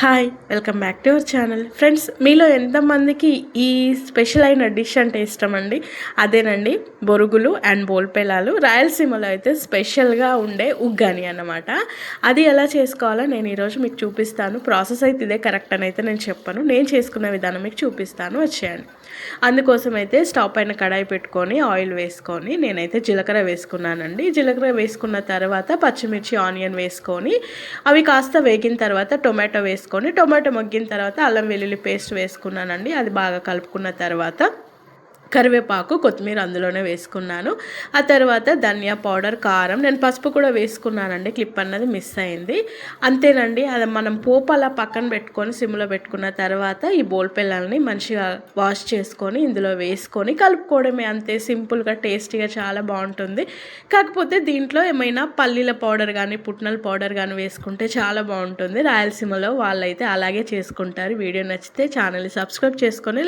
Hi welcome back to our channel. Friends, మీలో ఎంతమందికి ఈ స్పెషల్ అయిన డిష్ అంటే ఇష్టమండి? అదేనండి, బొరుగులు అండ్ బోల్పెలాలు. రాయలసీమలో అయితే స్పెషల్గా ఉండే ఉగ్గాని అన్నమాట. అది ఎలా చేసుకోవాలో నేను ఈరోజు మీకు చూపిస్తాను. ప్రాసెస్ అయితే ఇదే కరెక్ట్ అని అయితే నేను చెప్పను, నేను చేసుకున్న విధానం మీకు చూపిస్తాను, వచ్చేయండి. అందుకోసం అయితే స్టవ్ పైన కడాయి పెట్టుకొని ఆయిల్ వేసుకొని నేనైతే జీలకర్ర వేసుకున్నానండి. జీలకర్ర వేసుకున్న తర్వాత పచ్చిమిర్చి, ఆనియన్ వేసుకొని అవి కాస్త వేగిన తర్వాత టొమాటో వేసుకొని, టొమాటో మగ్గిన తర్వాత అల్లం వెల్లుల్లి పేస్ట్ వేసుకున్నానండి. అది బాగా కలుపుకున్న తర్వాత కరివేపాకు, కొత్తిమీర అందులోనే వేసుకున్నాను. ఆ తర్వాత ధనియా పౌడర్, కారం, నేను పసుపు కూడా వేసుకున్నానండి, క్లిప్ అన్నది మిస్ అయింది. అంతేనండి. అది మనం పోపు అలా పక్కన పెట్టుకొని సిమ్లో పెట్టుకున్న తర్వాత ఈ బోల్పెల్లాలని మంచిగా వాష్ చేసుకొని ఇందులో వేసుకొని కలుపుకోవడమే. అంతే సింపుల్గా, టేస్టీగా చాలా బాగుంటుంది. కాకపోతే దీంట్లో ఏమైనా పల్లీల పౌడర్ కానీ పుట్నాల పౌడర్ కానీ వేసుకుంటే చాలా బాగుంటుంది. రాయలసీమలో వాళ్ళైతే అలాగే చేసుకుంటారు. వీడియో నచ్చితే ఛానల్ని సబ్స్క్రైబ్ చేసుకొని